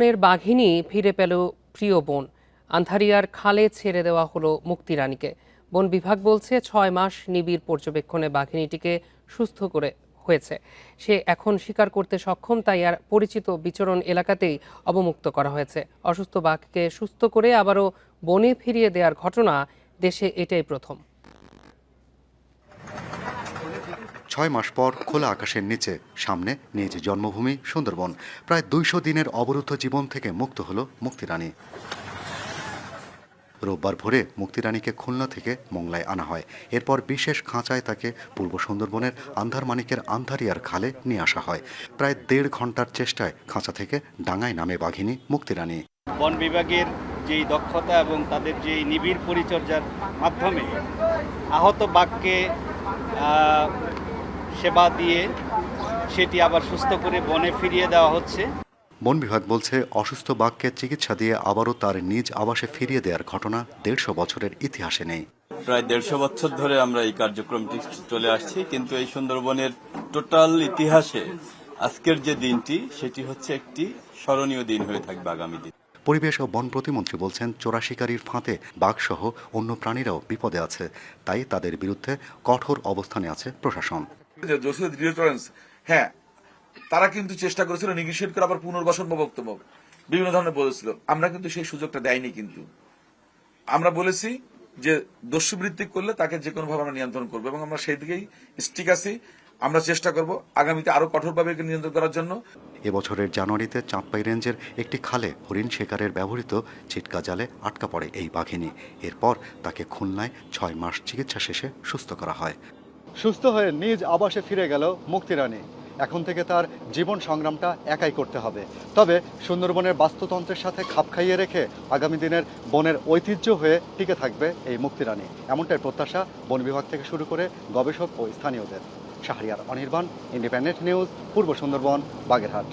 বনের বাঘিনী ফিরে পেল প্রিয় বোন। আন্ধারিয়ার খালে ছেড়ে দেওয়া হলো মুক্তি রানীকে। বন বিভাগ বলছে ৬ মাস নিবিড় পর্যবেক্ষণে বাঘিনীটিকে সুস্থ করে হয়েছে। সে এখন শিকার করতে সক্ষম, তাই আর পরিচিত বিচরণ এলাকাতেই অবমুক্ত করা হয়েছে। অসুস্থ বাঘকে সুস্থ করে আবারও বনে ফিরিয়ে দেওয়ার ঘটনা দেশে এটাই প্রথম। ৬ মাস পর খোলা আকাশের নিচে, সামনে নিজ জন্মভূমি সুন্দরবন। প্রায় ২০০ দিনের অবরুদ্ধ জীবন থেকে মুক্ত হল মুক্তি রানী। রোববার ভোরে মুক্তি রানীকে খুলনা থেকে মোংলায় আনা হয়। এরপর বিশেষ খাঁচায় তাকে পূর্ব সুন্দরবনের আন্ধারমানিকের আন্ধারিয়ার খালে নিয়ে আসা হয়। প্রায় ১.৫ ঘন্টার চেষ্টায় খাঁচা থেকে ডাঙায় নামে বাঘিনী মুক্তি রানী। বন বিভাগের যেই দক্ষতা এবং তাদের যেই নিবিড় পরিচর্যার মাধ্যমে আহত বাঘকে সেবা দিয়ে সেটি আবার সুস্থ করে বনে ফিরিয়ে দেওয়া হচ্ছে। বন বিভাগ বলছে, অসুস্থ বাঘকে চিকিৎসা দিয়ে আবারও তার নিজ আবাসে ফিরিয়ে দেওয়ার ঘটনা ১৫০ বছরের ইতিহাসে নেই। প্রায় ১৫০ বছর ধরে আমরা এই কার্যক্রমটি চলে আসছি, কিন্তু এই সুন্দরবনের টোটাল ইতিহাসে আজকের যে দিনটি সেটি হচ্ছে একটি স্মরণীয় দিন হয়ে থাকবে আগামী দিন। পরিবেশ ও বন প্রতিমন্ত্রী বলছেন, চোরা শিকারীর ফাঁদে বাঘসহ অন্য প্রাণীরাও বিপদে আছে, তাই তাদের বিরুদ্ধে কঠোর অবস্থানে আছে প্রশাসন। হ্যাঁ, তারা কিন্তু চেষ্টা করেছিল নেগোশিয়েট করে আবার পুনর্বাসন বা বক্তব্য বিভিন্ন ধরনের বলেছিল। আমরা কিন্তু সেই সুযোগটা দেয়নি। কিন্তু আমরা বলেছি যে দস্যুবৃত্তি করলে তাকে যে কোনো ভাবে আমরা নিয়ন্ত্রণ করবো এবং আমরা সেই দিকেই স্টিক আছি। আমরা চেষ্টা করব আগামীতে আরো কঠোরভাবে নিয়ন্ত্রণ করার জন্য। এবছরের জানুয়ারিতে চাঁদপাই রেঞ্জের একটি খালে হরিণ শিকারের ব্যবহৃত ছিটকা জালে আটকা পড়ে এই বাঘিনী। এরপর তাকে খুলনায় ৬ মাস চিকিৎসা শেষে সুস্থ করা হয়। সুস্থ হয়ে নিজ আবাসে ফিরে গেল মুক্তি রানী। এখন থেকে তার জীবন সংগ্রামটা একাই করতে হবে। তবে সুন্দরবনের বাস্তুতন্ত্রের সাথে খাপ খাইয়ে রেখে আগামী দিনের বনের ঐতিহ্য হয়ে টিকে থাকবে এই মুক্তি রানী, এমনটাই প্রত্যাশা বন বিভাগ থেকে শুরু করে গবেষক ও স্থানীয়দের। শাহরিয়ার অনির্বাণ, ইন্ডিপেন্ডেন্ট নিউজ, পূর্ব সুন্দরবন, বাগেরহাট।